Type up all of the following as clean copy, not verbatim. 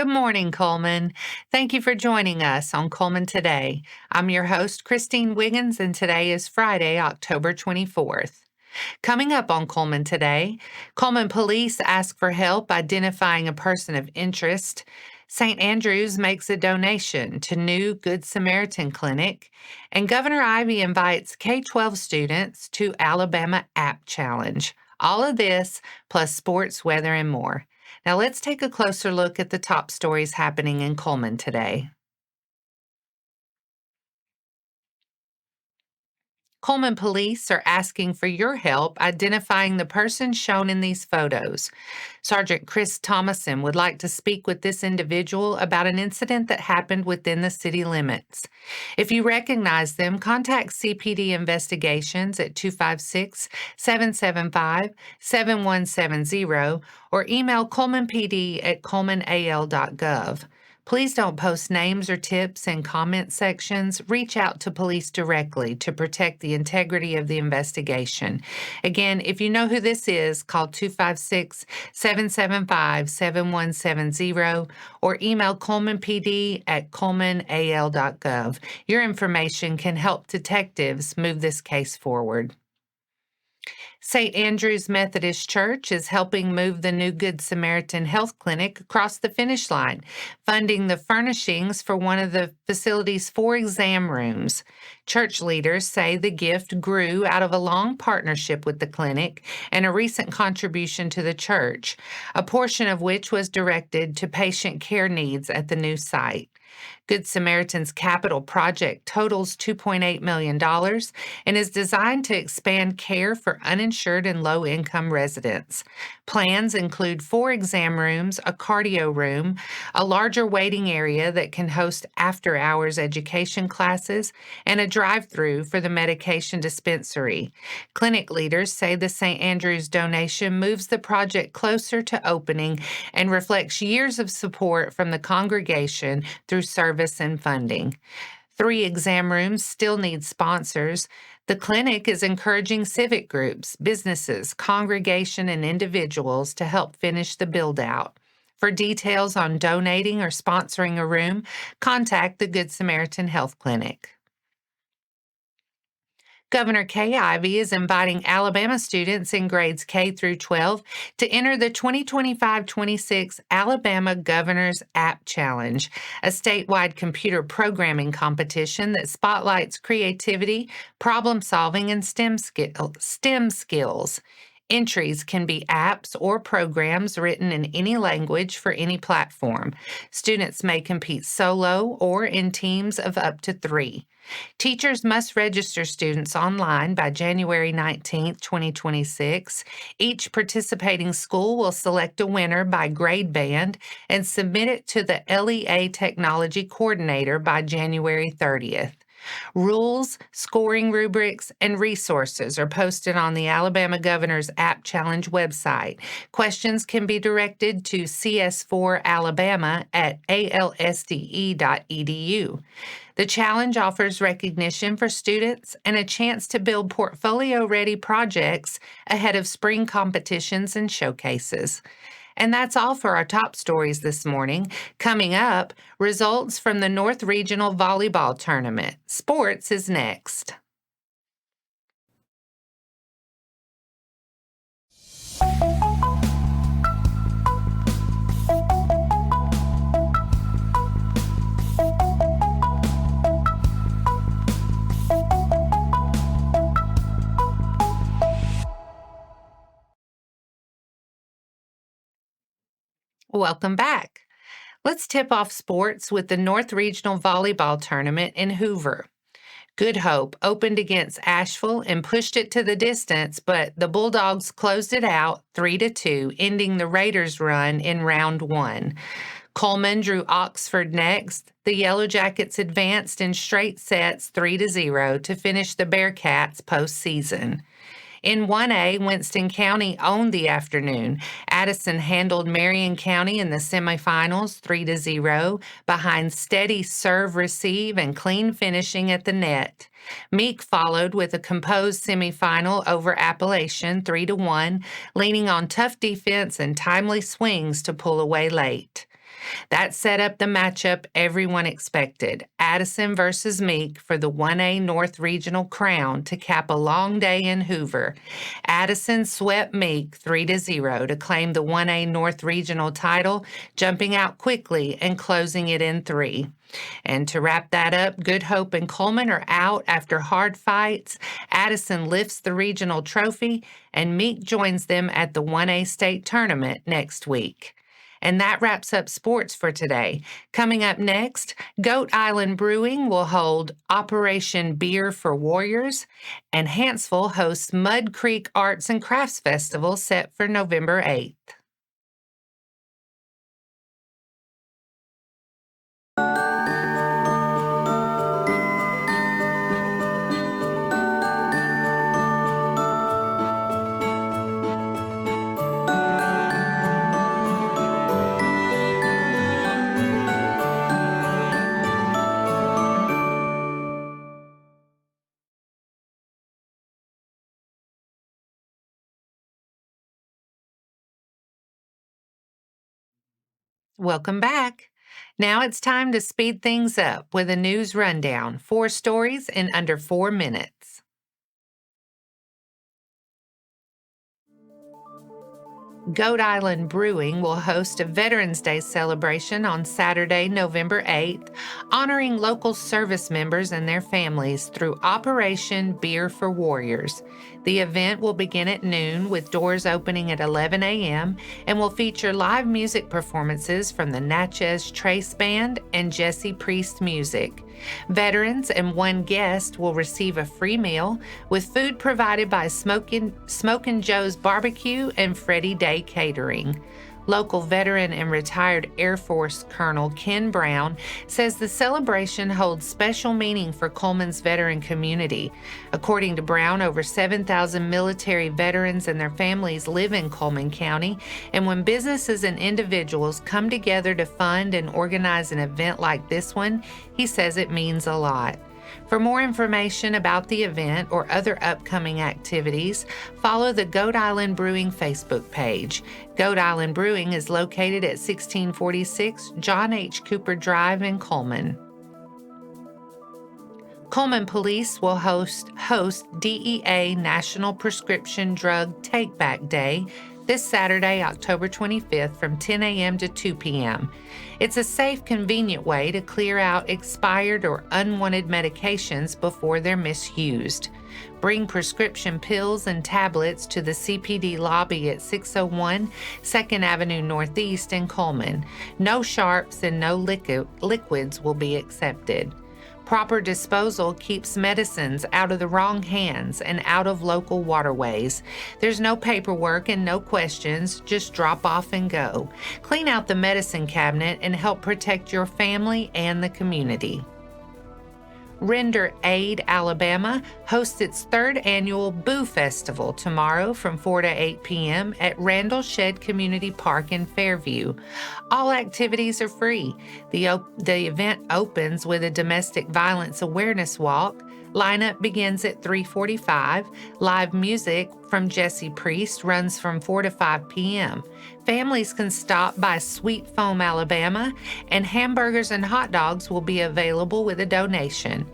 Good morning, Cullman. Thank you for joining us on Cullman Today. I'm your host, Christine Wiggins, and today is Friday, October 24th. Coming up on Cullman Today, Cullman Police ask for help identifying a person of interest. St. Andrews makes a donation to new Good Samaritan clinic, and Governor Ivey invites K-12 students to Alabama App Challenge. All of this, plus sports, weather, and more. Now let's take a closer look at the top stories happening in Cullman today. Cullman Police are asking for your help identifying the person shown in these photos. Sergeant Chris Thomason would like to speak with this individual about an incident that happened within the city limits. If you recognize them, contact CPD Investigations at 256-775-7170 or email cullmanpd@cullmanal.gov. Please don't post names or tips in comment sections. Reach out to police directly to protect the integrity of the investigation. Again, if you know who this is, call 256-775-7170 or email cullmanpd@cullmanal.gov. Your information can help detectives move this case forward. St. Andrew's Methodist Church is helping move the new Good Samaritan Health Clinic across the finish line, funding the furnishings for one of the facility's 4 exam rooms. Church leaders say the gift grew out of a long partnership with the clinic and a recent contribution to the church, a portion of which was directed to patient care needs at the new site. Good Samaritan's capital project totals $2.8 million and is designed to expand care for uninsured and low-income residents. Plans include 4 exam rooms, a cardio room, a larger waiting area that can host after-hours education classes, and a drive-through for the medication dispensary. Clinic leaders say the St. Andrews donation moves the project closer to opening and reflects years of support from the congregation through service and funding. 3 exam rooms still need sponsors. The clinic is encouraging civic groups, businesses, congregation, and individuals to help finish the build-out. For details on donating or sponsoring a room, contact the Good Samaritan Health Clinic. Governor Kay Ivey is inviting Alabama students in grades K through 12 to enter the 2025-26 Alabama Governor's App Challenge, a statewide computer programming competition that spotlights creativity, problem solving, and STEM skills. Entries can be apps or programs written in any language for any platform. Students may compete solo or in teams of up to 3. Teachers must register students online by January 19, 2026. Each participating school will select a winner by grade band and submit it to the LEA Technology Coordinator by January 30th. Rules, scoring rubrics, and resources are posted on the Alabama Governor's App Challenge website. Questions can be directed to cs4alabama@alsde.edu. The challenge offers recognition for students and a chance to build portfolio-ready projects ahead of spring competitions and showcases. And that's all for our top stories this morning. Coming up, results from the North Regional Volleyball Tournament. Sports is next. Welcome back. Let's tip off sports with the North Regional Volleyball Tournament in Hoover. Good Hope opened against Asheville and pushed it to the distance, but the Bulldogs closed it out 3-2, ending the Raiders' run in round 1. Cullman drew Oxford next. The Yellow Jackets advanced in straight sets 3-0 to finish the Bearcats' postseason. In 1A, Winston County owned the afternoon. Addison handled Marion County in the semifinals 3-0 behind steady serve receive and clean finishing at the net. Meek followed with a composed semifinal over Appalachian 3-1, leaning on tough defense and timely swings to pull away late. That set up the matchup everyone expected, Addison versus Meek for the 1A North Regional crown to cap a long day in Hoover. Addison swept Meek 3-0 to claim the 1A North Regional title, jumping out quickly and closing it in 3. And to wrap that up, Good Hope and Cullman are out after hard fights. Addison lifts the regional trophy, and Meek joins them at the 1A state tournament next week. And that wraps up sports for today. Coming up next, Goat Island Brewing will hold Operation Beer for Warriors, and Hanceville hosts Mud Creek Arts and Crafts Festival set for November 8th. Welcome back. Now it's time to speed things up with a news rundown. 4 stories in under 4 minutes. Goat Island Brewing will host a Veterans Day celebration on Saturday, November 8th, honoring local service members and their families through Operation Beer for Warriors. The event will begin at noon with doors opening at 11 a.m. and will feature live music performances from the Natchez Trace Band and Jesse Priest Music. Veterans and one guest will receive a free meal with food provided by Smokin' Joe's Barbecue and Freddie Day Catering. Local veteran and retired Air Force Colonel Ken Brown says the celebration holds special meaning for Cullman's veteran community. According to Brown, over 7,000 military veterans and their families live in Cullman County, and when businesses and individuals come together to fund and organize an event like this one, he says it means a lot. For more information about the event or other upcoming activities, follow the Goat Island Brewing Facebook page. Goat Island Brewing is located at 1646 John H. Cooper Drive in Cullman. Cullman Police will host DEA National Prescription Drug Take-Back Day this Saturday, October 25th from 10 a.m. to 2 p.m. It's a safe, convenient way to clear out expired or unwanted medications before they're misused. Bring prescription pills and tablets to the CPD lobby at 601 2nd Avenue Northeast in Cullman. No sharps and no liquids will be accepted. Proper disposal keeps medicines out of the wrong hands and out of local waterways. There's no paperwork and no questions, just drop off and go. Clean out the medicine cabinet and help protect your family and the community. Render Aid, Alabama hosts its 3rd annual Boo Festival tomorrow from 4 to 8 p.m. at Randall Shed Community Park in Fairview. All activities are free. The event opens with a domestic violence awareness walk. Lineup begins at 3:45. Live music from Jesse Priest runs from 4 to 5 p.m. Families can stop by Sweet Foam, Alabama, and hamburgers and hot dogs will be available with a donation.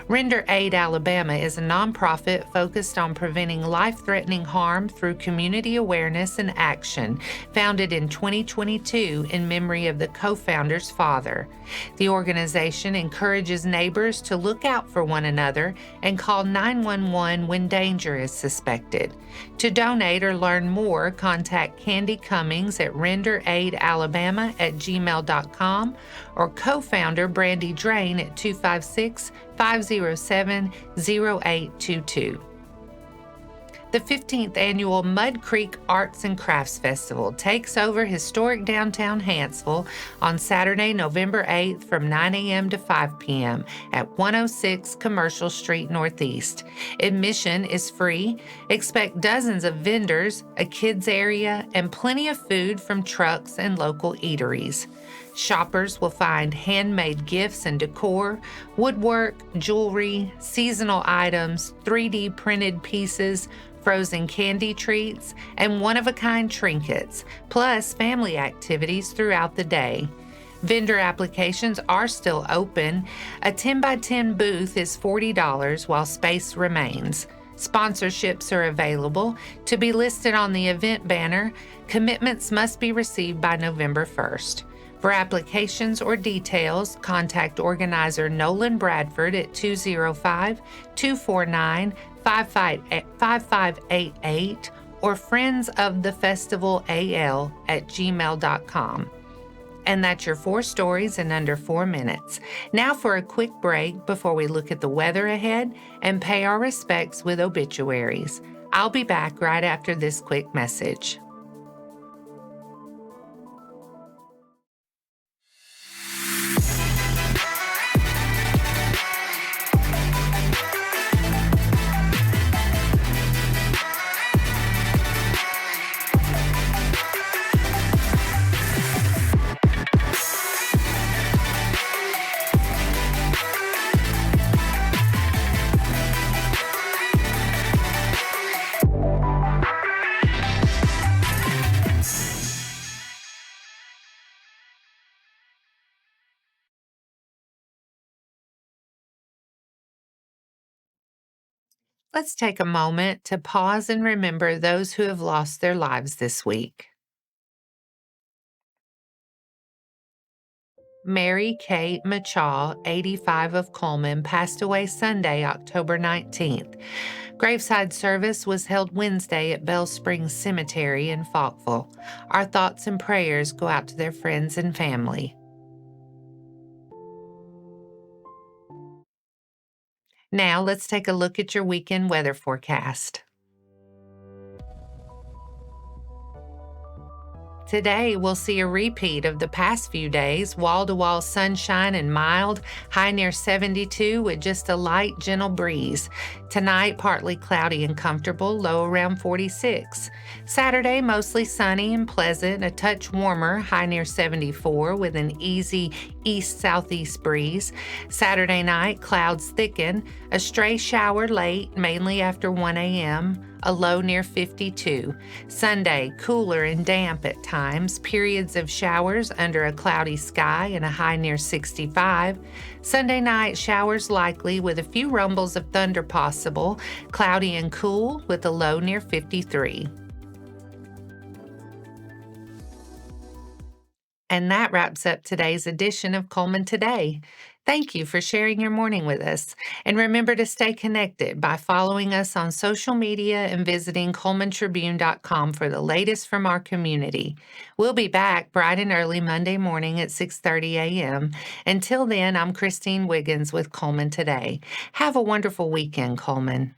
Render Aid Alabama is a nonprofit focused on preventing life-threatening harm through community awareness and action, founded in 2022 in memory of the co-founder's father. The organization encourages neighbors to look out for one another and call 911 when danger is suspected. To donate or learn more, contact Candy Cummings at renderaidalabama@gmail.com or co-founder Brandy Drain at 256-507-0822. The 15th annual Mud Creek Arts and Crafts Festival takes over historic downtown Hanceville on Saturday, November 8th from 9 a.m. to 5 p.m. at 106 Commercial Street Northeast. Admission is free. Expect dozens of vendors, a kids area, and plenty of food from trucks and local eateries. Shoppers will find handmade gifts and decor, woodwork, jewelry, seasonal items, 3D printed pieces, frozen candy treats, and one-of-a-kind trinkets, plus family activities throughout the day. Vendor applications are still open. A 10 by 10 booth is $40 while space remains. Sponsorships are available. To be listed on the event banner, commitments must be received by November 1st. For applications or details, contact organizer Nolan Bradford at 205-249-5588 or friendsofthefestivaal@gmail.com. And that's your 4 stories in under 4 minutes. Now for a quick break before we look at the weather ahead and pay our respects with obituaries. I'll be back right after this quick message. Let's take a moment to pause and remember those who have lost their lives this week. Mary Kate Machaw, 85 of Cullman, passed away Sunday, October 19th. Graveside service was held Wednesday at Bell Springs Cemetery in Falkville. Our thoughts and prayers go out to their friends and family. Now let's take a look at your weekend weather forecast. Today, we'll see a repeat of the past few days, wall-to-wall sunshine and mild, high near 72 with just a light, gentle breeze. Tonight, partly cloudy and comfortable, low around 46. Saturday, mostly sunny and pleasant, a touch warmer, high near 74 with an easy east-southeast breeze. Saturday night, clouds thicken, a stray shower late, mainly after 1 a.m., a low near 52. Sunday, cooler and damp at times, periods of showers under a cloudy sky and a high near 65. Sunday night, showers likely with a few rumbles of thunder possible, cloudy and cool with a low near 53. And that wraps up today's edition of Cullman Today. Thank you for sharing your morning with us. And remember to stay connected by following us on social media and visiting CullmanTribune.com for the latest from our community. We'll be back bright and early Monday morning at 6:30 a.m. Until then, I'm Christine Wiggins with Cullman Today. Have a wonderful weekend, Cullman.